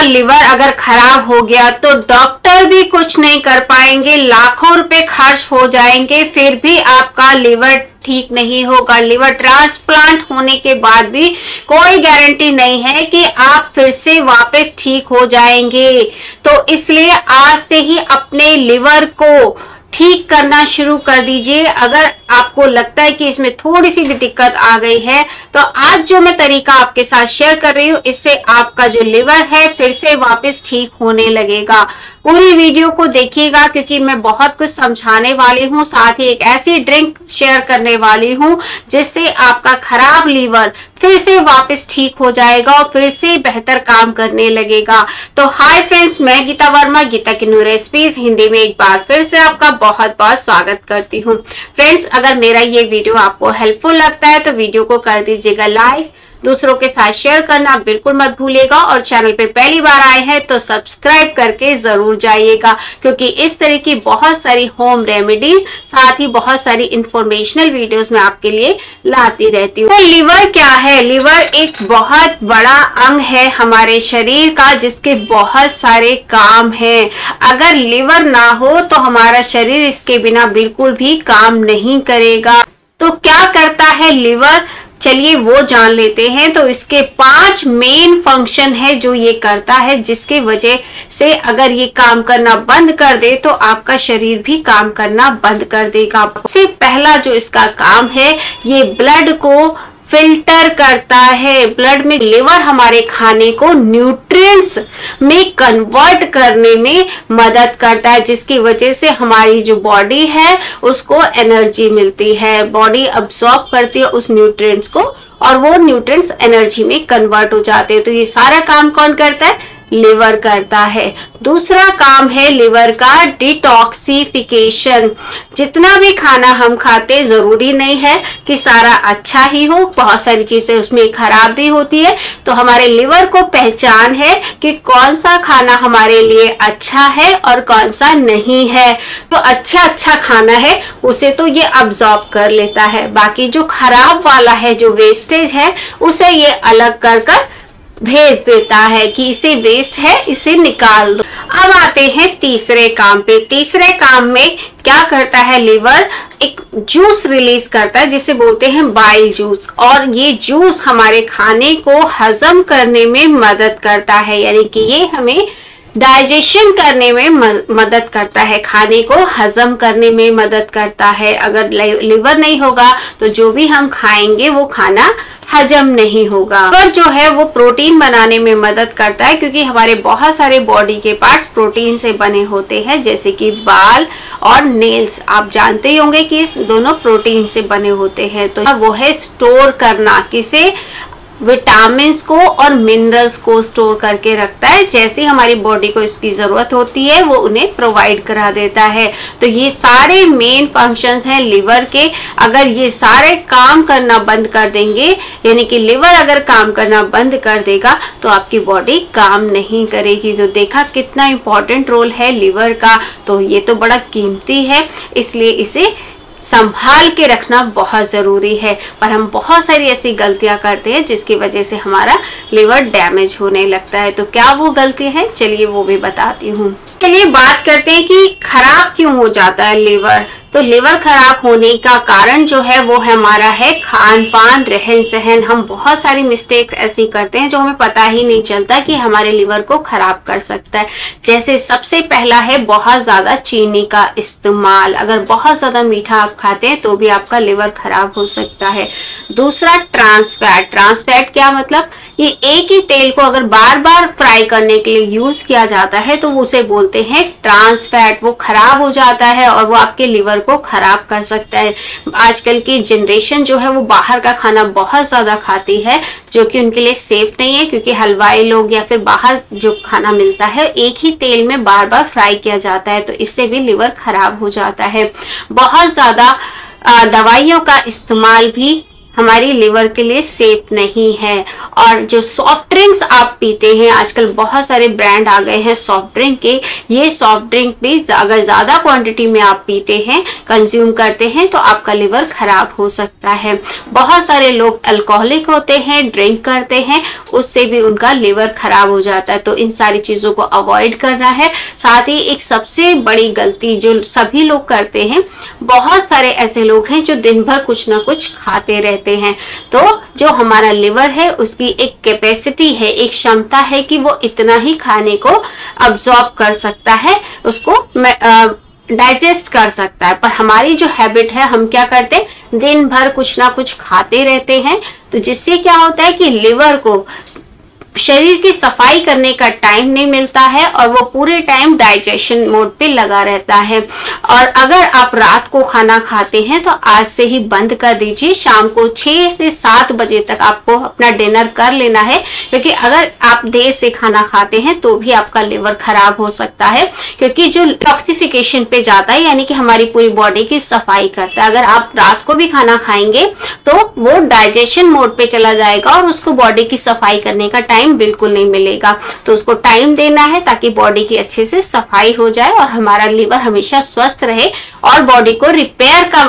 Liver अगर खराब हो गया तो डॉक्टर भी कुछ नहीं कर पाएंगे, लाखों रुपए खर्च हो जाएंगे, फिर भी आपका लिवर ठीक नहीं होगा। लिवर ट्रांसप्लांट होने के बाद भी कोई गारंटी नहीं है कि आप फिर से वापस ठीक हो जाएंगे। तो इसलिए आज से ही अपने लिवर को ठीक करना शुरू कर दीजिए। अगर आपको लगता है कि इसमें थोड़ी सी भी दिक्कत आ गई है तो आज जो मैं तरीका आपके साथ शेयर कर रही हूँ, इससे आपका जो लिवर है फिर से वापस ठीक होने लगेगा। पूरी वीडियो को देखिएगा क्योंकि मैं बहुत कुछ समझाने वाली हूँ, साथ ही एक ऐसी ड्रिंक शेयर करने वाली हूँ जिससे आपका खराब लिवर फिर से वापस ठीक हो जाएगा और फिर से बेहतर काम करने लगेगा। तो हाय फ्रेंड्स, मैं गीता वर्मा, गीता की न्यू रेसिपीज हिंदी में एक बार फिर से आपका बहुत बहुत स्वागत करती हूँ। फ्रेंड्स, अगर मेरा ये वीडियो आपको हेल्पफुल लगता है तो वीडियो को कर दीजिएगा लाइक, दूसरों के साथ शेयर करना बिल्कुल मत भूलिएगा और चैनल पे पहली बार आए हैं तो सब्सक्राइब करके जरूर जाइएगा क्योंकि इस तरह की बहुत सारी होम रेमेडीज, साथ ही बहुत सारी इंफॉर्मेशनल वीडियोस मैं आपके लिए लाती रहती हूँ। तो लिवर क्या है? लिवर एक बहुत बड़ा अंग है हमारे शरीर का जिसके बहुत सारे काम हैं। अगर लिवर ना हो तो हमारा शरीर इसके बिना बिल्कुल भी काम नहीं करेगा। तो क्या करता है लिवर, चलिए वो जान लेते हैं। तो इसके 5 मेन फंक्शन है जो ये करता है, जिसके वजह से अगर ये काम करना बंद कर दे तो आपका शरीर भी काम करना बंद कर देगा। सबसे पहला जो इसका काम है, ये ब्लड को फिल्टर करता है। ब्लड में लिवर हमारे खाने को न्यूट्रिएंट्स में कन्वर्ट करने में मदद करता है, जिसकी वजह से हमारी जो बॉडी है उसको एनर्जी मिलती है। बॉडी अब्सॉर्ब करती है उस न्यूट्रिएंट्स को और वो न्यूट्रिएंट्स एनर्जी में कन्वर्ट हो जाते हैं। तो ये सारा काम कौन करता है? लिवर करता है। दूसरा काम है लिवर का डिटॉक्सिफिकेशन। जितना भी खाना हम खाते जरूरी नहीं है कि सारा अच्छा ही हो, बहुत सारी चीजें उसमें खराब भी होती है। तो हमारे लिवर को पहचान है कि कौन सा खाना हमारे लिए अच्छा है और कौन सा नहीं है। तो अच्छा खाना है उसे तो ये अब्सॉर्ब कर लेता है, बाकी जो खराब वाला है, जो वेस्टेज है, उसे ये अलग कर भेज देता है कि इसे वेस्ट है, इसे निकाल दो। अब आते हैं तीसरे काम पे। तीसरे काम में क्या करता है लिवर? एक जूस रिलीज करता है जिसे बोलते हैं बाइल जूस, और ये जूस हमारे खाने को हजम करने में मदद करता है, यानी कि ये हमें डाइजेशन करने में मदद करता है, खाने को हजम करने में मदद करता है। अगर लिवर नहीं होगा तो जो भी हम खाएंगे वो खाना हजम नहीं होगा। लिवर जो है वो प्रोटीन बनाने में मदद करता है क्योंकि हमारे बहुत सारे बॉडी के पार्ट्स प्रोटीन से बने होते हैं, जैसे कि बाल और नेल्स। आप जानते ही होंगे कि इस दोनों प्रोटीन से बने होते हैं। तो वो है स्टोर करना, किसे? विटामिन्स को और मिनरल्स को स्टोर करके रखता है। जैसे हमारी बॉडी को इसकी जरूरत होती है वो उन्हें प्रोवाइड करा देता है। तो ये सारे मेन फंक्शंस हैं लिवर के। अगर ये सारे काम करना बंद कर देंगे, यानी कि लिवर अगर काम करना बंद कर देगा तो आपकी बॉडी काम नहीं करेगी। तो देखा कितना इंपॉर्टेंट रोल है लिवर का। तो ये तो बड़ा कीमती है, इसलिए इसे संभाल के रखना बहुत जरूरी है। पर हम बहुत सारी ऐसी गलतियां करते हैं जिसकी वजह से हमारा लिवर डैमेज होने लगता है। तो क्या वो गलती है? चलिए वो भी बताती हूँ। चलिए बात करते हैं कि खराब क्यों हो जाता है लिवर। तो लिवर खराब होने का कारण जो है वो हमारा है खान पान, रहन सहन। हम बहुत सारी मिस्टेक्स ऐसी करते हैं जो हमें पता ही नहीं चलता कि हमारे लिवर को खराब कर सकता है। जैसे सबसे पहला है बहुत ज्यादा चीनी का इस्तेमाल। अगर बहुत ज्यादा मीठा आप खाते हैं तो भी आपका लिवर खराब हो सकता है। दूसरा ट्रांस फैट। ट्रांस फैट क्या मतलब? ये एक ही तेल को अगर बार बार फ्राई करने के लिए यूज किया जाता है तो उसे बोलते हैं ट्रांस फैट। वो खराब हो जाता है और वो आपके लिवर को खराब कर सकता है। आजकल की जनरेशन जो है वो बाहर का खाना बहुत ज्यादा खाती है जो कि उनके लिए सेफ नहीं है, क्योंकि हलवाई लोग या फिर बाहर जो खाना मिलता है एक ही तेल में बार बार फ्राई किया जाता है, तो इससे भी लिवर खराब हो जाता है। बहुत ज्यादा दवाइयों का इस्तेमाल भी हमारी लिवर के लिए सेफ नहीं है। और जो सॉफ्ट ड्रिंक्स आप पीते हैं, आजकल बहुत सारे ब्रांड आ गए हैं सॉफ्ट ड्रिंक के, ये सॉफ्ट ड्रिंक भी अगर ज़्यादा क्वांटिटी में आप पीते हैं, कंज्यूम करते हैं, तो आपका लिवर खराब हो सकता है। बहुत सारे लोग अल्कोहलिक होते हैं, ड्रिंक करते हैं, उससे भी उनका लिवर खराब हो जाता है। तो इन सारी चीज़ों को अवॉइड करना है। साथ ही एक सबसे बड़ी गलती जो सभी लोग करते हैं, बहुत सारे ऐसे लोग हैं जो दिन भर कुछ ना कुछ खाते रहते हैं। तो जो हमारा लिवर है उसकी एक कैपेसिटी है, एक क्षमता है कि वो इतना ही खाने को अब्सॉर्ब कर सकता है, उसको डाइजेस्ट कर सकता है। पर हमारी जो हैबिट है, हम क्या करते हैं, दिन भर कुछ ना कुछ खाते रहते हैं। तो जिससे क्या होता है कि लिवर को शरीर की सफाई करने का टाइम नहीं मिलता है और वो पूरे टाइम डाइजेशन मोड पे लगा रहता है। और अगर आप रात को खाना खाते हैं तो आज से ही बंद कर दीजिए। शाम को 6 से 7 बजे तक आपको अपना डिनर कर लेना है, क्योंकि अगर आप देर से खाना खाते हैं तो भी आपका लिवर खराब हो सकता है, क्योंकि जो टॉक्सिफिकेशन पे जाता है, यानी कि हमारी पूरी बॉडी की सफाई करता है। अगर आप रात को भी खाना खाएंगे तो वो डाइजेशन मोड पे चला जाएगा और उसको बॉडी की सफाई करने का टाइम बिल्कुल नहीं मिलेगा। तो उसको टाइम देना है ताकि बॉडी की अच्छे से सफाई हो जाए और हमारा लिवर हमेशा स्वस्थ रहे और बॉडी को रिपेयर का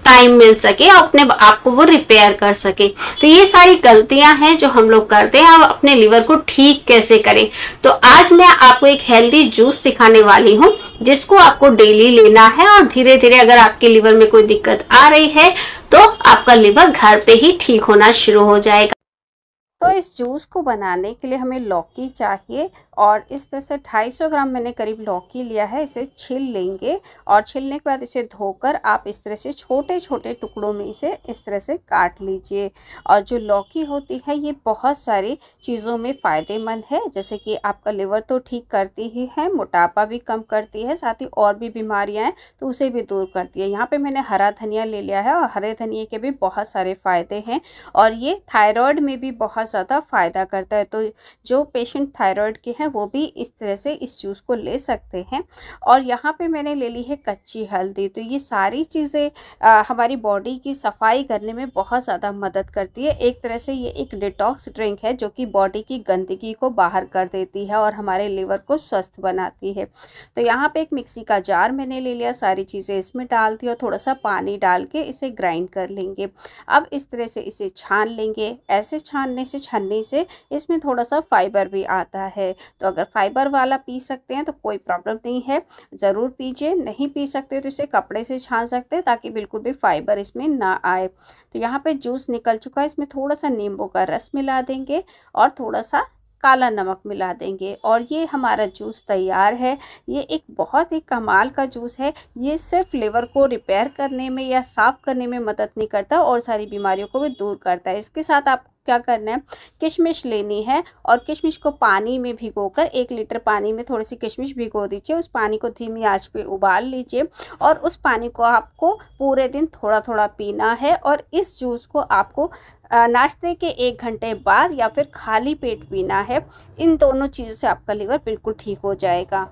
टाइम मिल सके, अपने आप को वो रिपेयर कर सके। तो ये सारी गलतियां हैं जो हम लोग करते हैं। अब अपने लिवर को ठीक कैसे करें, तो आज मैं आपको एक हेल्दी जूस सिखाने वाली हूँ, जिसको आपको डेली लेना है। और धीरे धीरे अगर आपके लिवर में कोई दिक्कत आ रही है तो आपका लिवर घर पे ही ठीक होना शुरू हो जाएगा। तो इस जूस को बनाने के लिए हमें लौकी चाहिए और इस तरह से 250 ग्राम मैंने करीब लौकी लिया है। इसे छील लेंगे और छीलने के बाद इसे धोकर आप इस तरह से छोटे छोटे टुकड़ों में इसे इस तरह से काट लीजिए। और जो लौकी होती है ये बहुत सारी चीज़ों में फ़ायदेमंद है, जैसे कि आपका लिवर तो ठीक करती ही है, मोटापा भी कम करती है, साथ ही और भी बीमारियाँ हैं तो उसे भी दूर करती है। यहाँ पर मैंने हरा धनिया ले लिया है और हरे धनिए के भी बहुत सारे फ़ायदे हैं और ये थायराइड में भी बहुत ज़्यादा फ़ायदा करता है। तो जो पेशेंट थायराइड के हैं वो भी इस तरह से इस जूस को ले सकते हैं। और यहाँ पे मैंने ले ली है कच्ची हल्दी। तो ये सारी चीज़ें हमारी बॉडी की सफाई करने में बहुत ज़्यादा मदद करती है। एक तरह से ये एक डिटॉक्स ड्रिंक है जो कि बॉडी की गंदगी को बाहर कर देती है और हमारे लिवर को स्वस्थ बनाती है। तो यहाँ पे एक मिक्सी का जार मैंने ले लिया, सारी चीज़ें इसमें डाल दी और थोड़ा सा पानी डाल के इसे ग्राइंड कर लेंगे। अब इस तरह से इसे छान लेंगे। ऐसे छन्नी से इसमें थोड़ा सा फाइबर भी आता है। तो अगर फाइबर वाला पी सकते हैं तो कोई प्रॉब्लम नहीं है, ज़रूर पीजिए। नहीं पी सकते तो इसे कपड़े से छान सकते हैं ताकि बिल्कुल भी फाइबर इसमें ना आए। तो यहाँ पे जूस निकल चुका है, इसमें थोड़ा सा नींबू का रस मिला देंगे और थोड़ा सा काला नमक मिला देंगे और ये हमारा जूस तैयार है। ये एक बहुत ही कमाल का जूस है। ये सिर्फ लिवर को रिपेयर करने में या साफ़ करने में मदद नहीं करता और सारी बीमारियों को भी दूर करता है। इसके साथ आप क्या करना है, किशमिश लेनी है और किशमिश को पानी में भिगोकर 1 लीटर पानी में थोड़ी सी किशमिश भिगो दीजिए। उस पानी को धीमी आंच पे उबाल लीजिए और उस पानी को आपको पूरे दिन थोड़ा थोड़ा पीना है। और इस जूस को आपको नाश्ते के 1 घंटे बाद या फिर खाली पेट पीना है। इन दोनों चीज़ों से आपका लिवर बिल्कुल ठीक हो जाएगा।